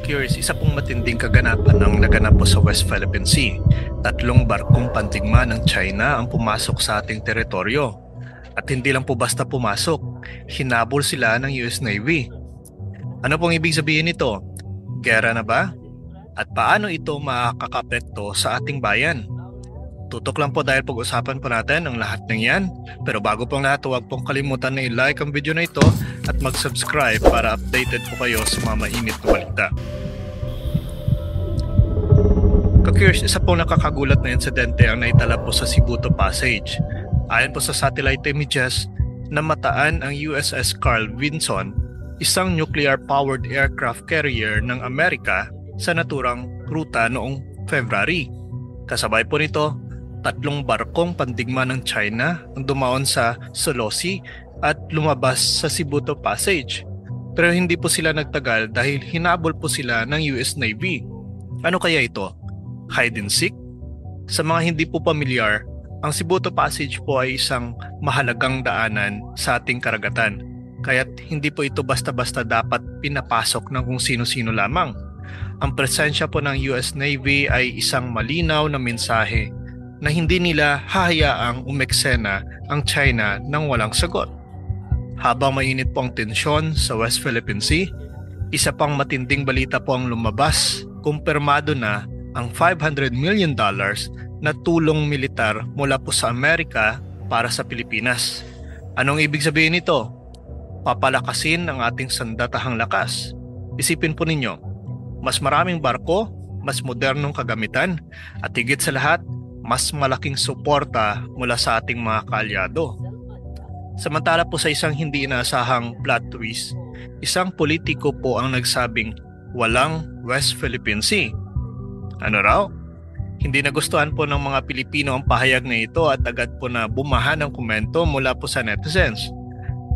Curious, isa pong matinding kaganapan ang naganap po sa West Philippine Sea. Tatlong barkong pandigma ng China ang pumasok sa ating teritoryo. At hindi lang po basta pumasok, hinabol sila ng US Navy. Ano pong ibig sabihin nito? Gera na ba? At paano ito makakaapekto sa ating bayan? Tutok lang po dahil pag-usapan po natin ang lahat ng yan. Pero bago pong lahat, huwag pong kalimutan na i-like ang video na ito at mag-subscribe para updated po kayo sa mga mainit na balita. Ka-curious, isa pong nakakagulat na insidente ang naitala po sa Sibuto Passage. Ayon po sa satellite images, namataan ang USS Carl Vinson, isang nuclear-powered aircraft carrier ng Amerika sa naturang ruta noong February. Kasabay po nito, tatlong barkong pandigma ng China ang dumaon sa Sulawesi at lumabas sa Sibuto Passage. Pero hindi po sila nagtagal dahil hinabol po sila ng US Navy. Ano kaya ito? Hide and seek? Sa mga hindi po pamilyar, ang Sibuto Passage po ay isang mahalagang daanan sa ating karagatan. Kaya't hindi po ito basta-basta dapat pinapasok ng kung sino-sino lamang. Ang presensya po ng US Navy ay isang malinaw na mensahe na hindi nila hahayaang umeksena ang China ng walang sagot. Habang mainit po ang tensyon sa West Philippine Sea, isa pang matinding balita po ang lumabas. Kumpirmado na ang $500 million na tulong militar mula po sa Amerika para sa Pilipinas. Anong ibig sabihin nito? Papalakasin ang ating sandatahang lakas. Isipin po ninyo, mas maraming barko, mas modernong kagamitan, at higit sa lahat, mas malaking suporta mula sa ating mga kaalyado. Samantala po sa isang hindi inaasahang plot twist, isang politiko po ang nagsabing walang West Philippine Sea. Ano raw? Hindi nagustuhan po ng mga Pilipino ang pahayag na ito at agad po na bumaha ng komento mula po sa netizens.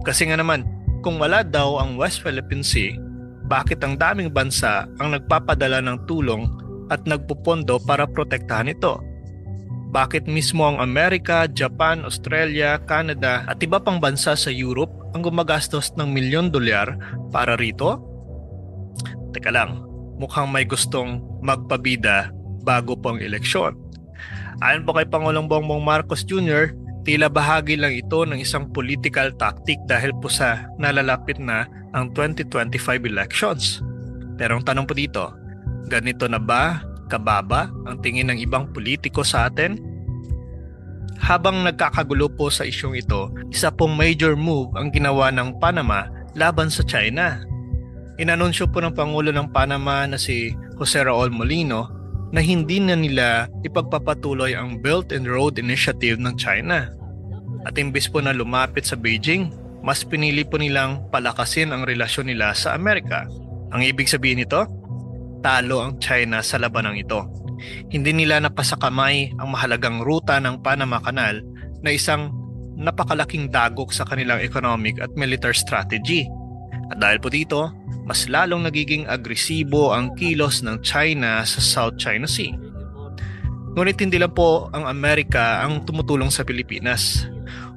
Kasi nga naman, kung wala daw ang West Philippine Sea, bakit ang daming bansa ang nagpapadala ng tulong at nagpupondo para protektahan ito? Bakit mismo ang Amerika, Japan, Australia, Canada at iba pang bansa sa Europe ang gumagastos ng $1,000,000 para rito? Teka lang, mukhang may gustong magpabida bago po ang eleksyon. Ayon po kay Pangulong Bongbong Marcos Jr., tila bahagi lang ito ng isang political tactic dahil po sa nalalapit na ang 2025 elections. Pero ang tanong po dito, ganito na ba kababa ang tingin ng ibang politiko sa atin? Habang nagkakagulo po sa isyong ito, isa pong major move ang ginawa ng Panama laban sa China. Inanunsyo po ng Pangulo ng Panama na si Jose Raul Molino na hindi na nila ipagpapatuloy ang Belt and Road Initiative ng China. At imbis po na lumapit sa Beijing, mas pinili po nilang palakasin ang relasyon nila sa Amerika. Ang ibig sabihin nito, talo ang China sa labanang ito. Hindi nila napasakamay ang mahalagang ruta ng Panama Canal na isang napakalaking dagok sa kanilang economic at military strategy. At dahil po dito, mas lalong nagiging agresibo ang kilos ng China sa South China Sea. Ngunit hindi lang po ang Amerika ang tumutulong sa Pilipinas.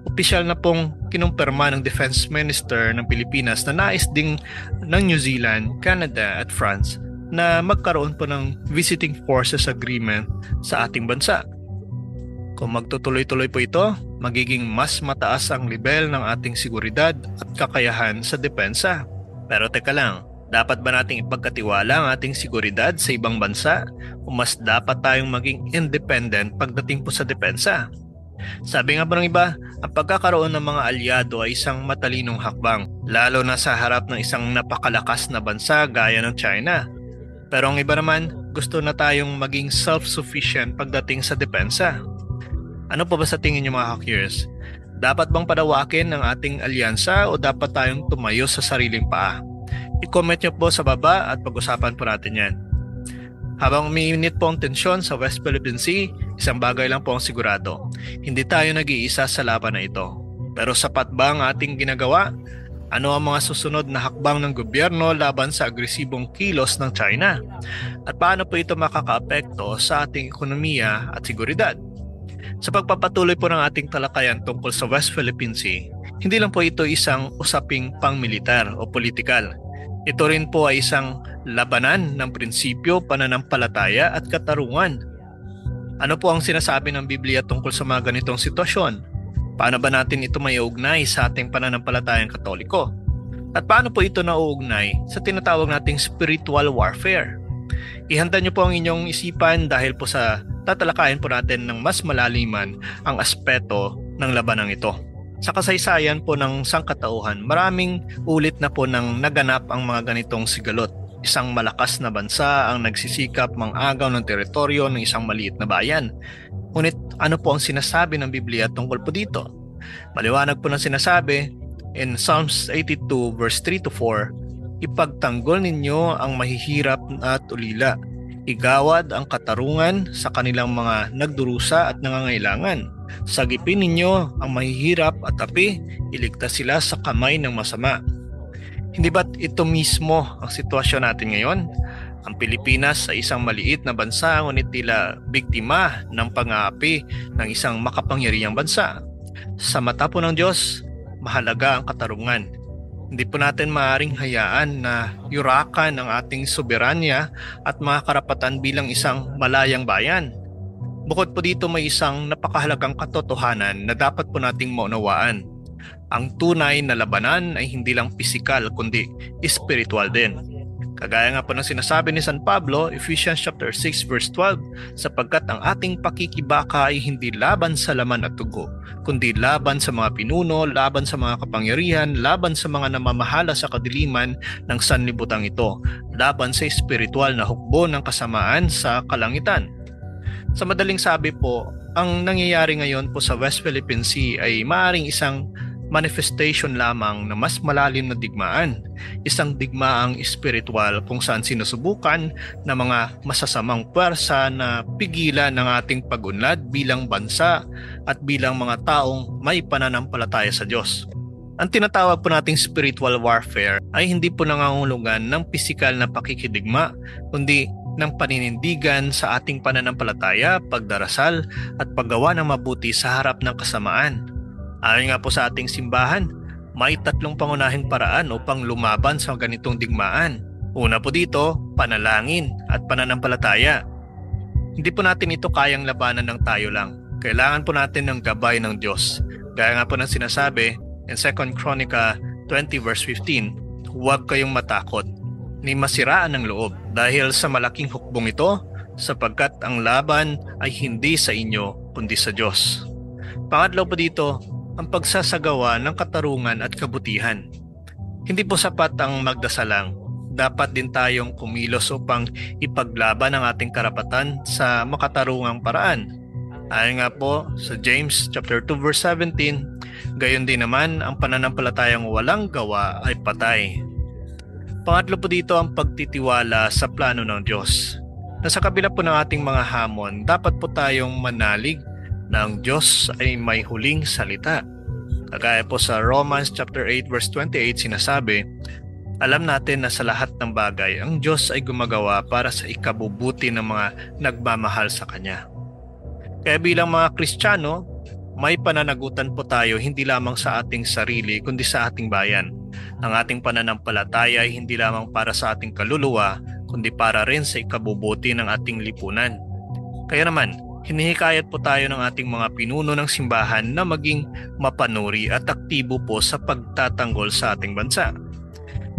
Opisyal na pong kinumpirma ng Defense Minister ng Pilipinas na nais ding ng New Zealand, Canada at France na magkaroon po ng Visiting Forces Agreement sa ating bansa. Kung magtutuloy-tuloy po ito, magiging mas mataas ang level ng ating seguridad at kakayahan sa depensa. Pero teka lang, dapat ba nating ipagkatiwala ang ating seguridad sa ibang bansa o mas dapat tayong maging independent pagdating po sa depensa? Sabi nga ba ng iba, ang pagkakaroon ng mga alyado ay isang matalinong hakbang, lalo na sa harap ng isang napakalakas na bansa gaya ng China. Pero ang iba naman, gusto na tayong maging self-sufficient pagdating sa depensa. Ano pa ba sa tingin niyo mga hackers? Dapat bang padawakin ang ating alyansa o dapat tayong tumayo sa sariling paa? I-comment niyo po sa baba at pag-usapan po natin yan. Habang umiinit po ang tensyon sa West Philippine Sea, isang bagay lang po ang sigurado. Hindi tayo nag-iisa sa laban na ito. Pero sapat ba ang ating ginagawa? Ano ang mga susunod na hakbang ng gobyerno laban sa agresibong kilos ng China? At paano po ito makakaapekto sa ating ekonomiya at seguridad? Sa pagpapatuloy po ng ating talakayan tungkol sa West Philippine Sea, hindi lang po ito isang usaping pang-militar o politikal. Ito rin po ay isang labanan ng prinsipyo, pananampalataya at katarungan. Ano po ang sinasabi ng Biblia tungkol sa mga ganitong sitwasyon? Paano ba natin ito maiugnay sa ating pananampalatayang Katoliko? At paano po ito nauugnay sa tinatawag nating spiritual warfare? Ihanda niyo po ang inyong isipan dahil po sa tatalakayin po natin ng mas malaliman ang aspeto ng labanang ito. Sa kasaysayan po ng sangkatauhan, maraming ulit na po nang naganap ang mga ganitong sigalot. Isang malakas na bansa ang nagsisikap mangagaw ng teritoryo ng isang maliit na bayan. Ngunit ano po ang sinasabi ng Biblia tungkol po dito? Maliwanag po ng sinasabi in Psalms 82 verse 3 to 4, ipagtanggol ninyo ang mahihirap at ulila. Igawad ang katarungan sa kanilang mga nagdurusa at nangangailangan. Sagipin ninyo ang mahihirap at api, iligtas sila sa kamay ng masama. Hindi ba't ito mismo ang sitwasyon natin ngayon? Ang Pilipinas ay isang maliit na bansa ngunit tila biktima ng pang-aapi ng isang makapangyarihang bansa. Sa mata po ng Diyos, mahalaga ang katarungan. Hindi po natin maaaring hayaan na yurakan ang ating soberanya at mga karapatan bilang isang malayang bayan. Bukod po dito may isang napakahalagang katotohanan na dapat po nating maunawaan. Ang tunay na labanan ay hindi lang pisikal kundi spiritual din. Kagaya nga po ng sinasabi ni San Pablo, Ephesians chapter 6 verse 12, sapagkat ang ating pakikibaka ay hindi laban sa laman at dugo, kundi laban sa mga pinuno, laban sa mga kapangyarihan, laban sa mga namamahala sa kadiliman ng sanlibutang ito, laban sa espiritual na hukbo ng kasamaan sa kalangitan. Sa madaling sabi po, ang nangyayari ngayon po sa West Philippine Sea ay maaaring isang manifestation lamang na mas malalim na digmaan, isang digmaang espiritual kung saan sinusubukan ng mga masasamang puwersa na pigilan ng ating pag-unlad bilang bansa at bilang mga taong may pananampalataya sa Diyos. Ang tinatawag po nating spiritual warfare ay hindi po nangangahulugan ng pisikal na pakikidigma, kundi ng paninindigan sa ating pananampalataya, pagdarasal at paggawa ng mabuti sa harap ng kasamaan. Ayon nga po sa ating simbahan, may 3 pangunahing paraan upang lumaban sa ganitong digmaan. Una po dito, panalangin at pananampalataya. Hindi po natin ito kayang labanan ng tayo lang. Kailangan po natin ng gabay ng Diyos. Gaya nga po ng sinasabi in 2 Chronica 20 verse 15, huwag kayong matakot ni masiraan ng loob dahil sa malaking hukbong ito, sapagkat ang laban ay hindi sa inyo kundi sa Diyos. Pangatlo po dito, ang pagsasagawa ng katarungan at kabutihan. Hindi po sapat ang magdasal lang. Dapat din tayong kumilos upang ipaglaban ang ating karapatan sa makatarungang paraan. Ayon nga po sa James chapter 2 verse 17, gayon din naman ang pananampalatayang walang gawa ay patay. Pangatlo po dito ang pagtitiwala sa plano ng Diyos. Na sa kabila po ng ating mga hamon, dapat po tayong manalig na ang Diyos ay may huling salita. Kagaya po sa Romans chapter 8 verse 28 sinasabi, alam natin na sa lahat ng bagay, ang Diyos ay gumagawa para sa ikabubuti ng mga nagmamahal sa Kanya. Kaya bilang mga Kristiyano, may pananagutan po tayo hindi lamang sa ating sarili kundi sa ating bayan. Ang ating pananampalataya ay hindi lamang para sa ating kaluluwa kundi para rin sa ikabubuti ng ating lipunan. Kaya naman, hinihikayat po tayo ng ating mga pinuno ng simbahan na maging mapanuri at aktibo po sa pagtatanggol sa ating bansa.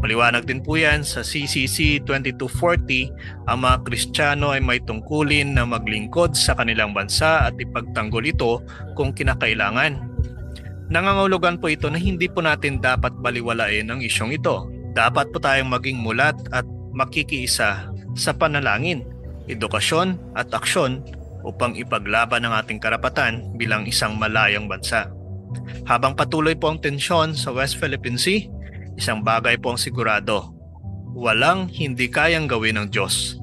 Maliwanag din po yan sa CCC 2240, ang mga Kristiyano ay may tungkulin na maglingkod sa kanilang bansa at ipagtanggol ito kung kinakailangan. Nangangahulugan po ito na hindi po natin dapat baliwalain ang isyong ito. Dapat po tayong maging mulat at makikiisa sa panalangin, edukasyon at aksyon upang ipaglaban ang ating karapatan bilang isang malayang bansa. Habang patuloy po ang tensyon sa West Philippine Sea, isang bagay po ang sigurado, walang hindi kayang gawin ng Diyos.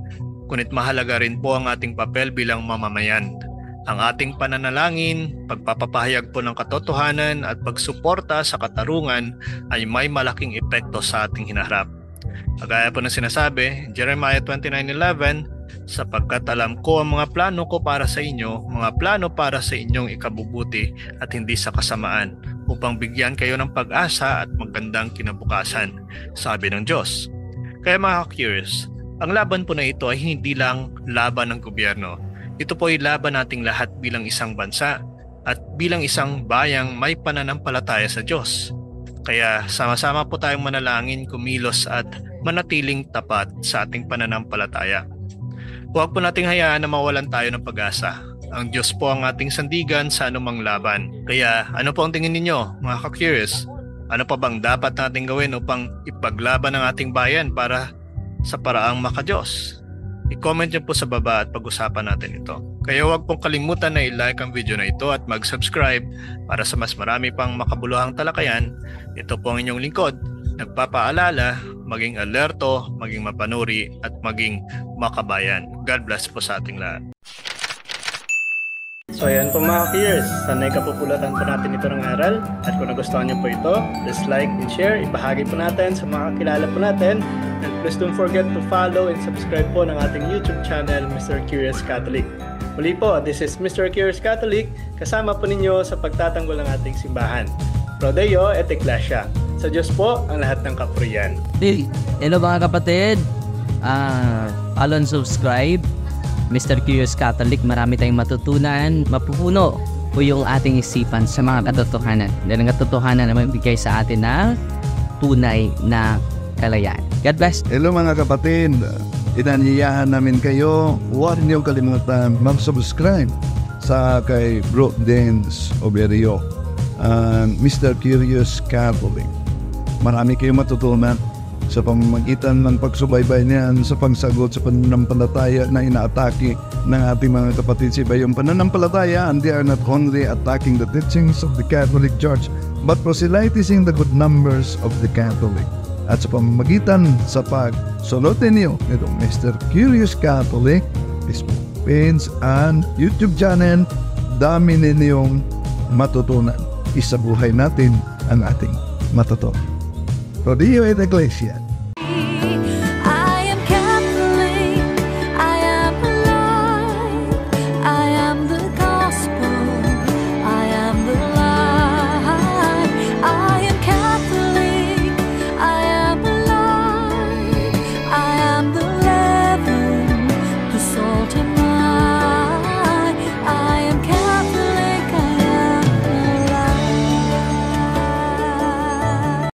Kunit mahalaga rin po ang ating papel bilang mamamayan. Ang ating pananalangin, pagpapahayag po ng katotohanan at pagsuporta sa katarungan ay may malaking epekto sa ating hinaharap. Kagaya po ng sinasabi, Jeremiah 29:11, sapagkat alam ko ang mga plano ko para sa inyo, mga plano para sa inyong ikabubuti at hindi sa kasamaan, upang bigyan kayo ng pag-asa at magandang kinabukasan, sabi ng Diyos. Kaya mga curious, ang laban po na ito ay hindi lang laban ng gobyerno. Ito po ay laban nating lahat bilang isang bansa at bilang isang bayang may pananampalataya sa Diyos. Kaya sama-sama po tayong manalangin, kumilos at manatiling tapat sa ating pananampalataya. Huwag po nating hayaan na mawalan tayo ng pag-asa. Ang Diyos po ang ating sandigan sa anumang laban. Kaya ano po ang tingin ninyo, mga ka-curious? Ano pa bang dapat nating gawin upang ipaglaban ang ating bayan para sa paraang maka-Diyos? I-comment nyo po sa baba at pag-usapan natin ito. Kaya huwag pong kalimutan na i-like ang video na ito at mag-subscribe para sa mas marami pang makabuluhang talakayan. Ito po ang inyong lingkod. Nagpapaalala, maging alerto, maging mapanuri at maging makabayan. God bless po sa ating lahat. So ayan po mga peers, sanay kapupulatan po natin ito ng aral at kung nagustuhan nyo po ito, please like and share, ibahagi po natin sa mga kakilala po natin and please don't forget to follow and subscribe po ng ating YouTube channel, Mr. Curious Catholic. Muli po, this is Mr. Curious Catholic, kasama po ninyo sa pagtatanggol ng ating simbahan. Pro Deo et Ecclesia. Sa Diyos po ang lahat ng kapurian. Hello mga kapatid, follow and subscribe Mr. Curious Catholic. Marami tayong matutunan, mapupuno po yung ating isipan sa mga katotohanan. Dahil ang katotohanan na magbigay sa atin ng tunay na kalayaan. God bless. Hello mga kapatid, inanyayahan namin kayo, huwag niyong kalimutan mag-subscribe sa kay Bro Dance Oberio, Mr. Curious Catholic. Marami kayong matutunan sa pamamagitan ng pagsubaybay niyan sa pagsagot sa pananampalataya na inaatake ng ating mga kapatid sa iba. Yung pananampalataya, and they are not only attacking the teachings of the Catholic Church, but proselytizing the good numbers of the Catholic. At sa pamamagitan sa pagsunutin niyo nitong Mr. Curious Catholic, Facebook page and YouTube channel, dami ninyong matutunan. Isabuhay natin ang ating matutunan. Pro Deo et Ecclesia.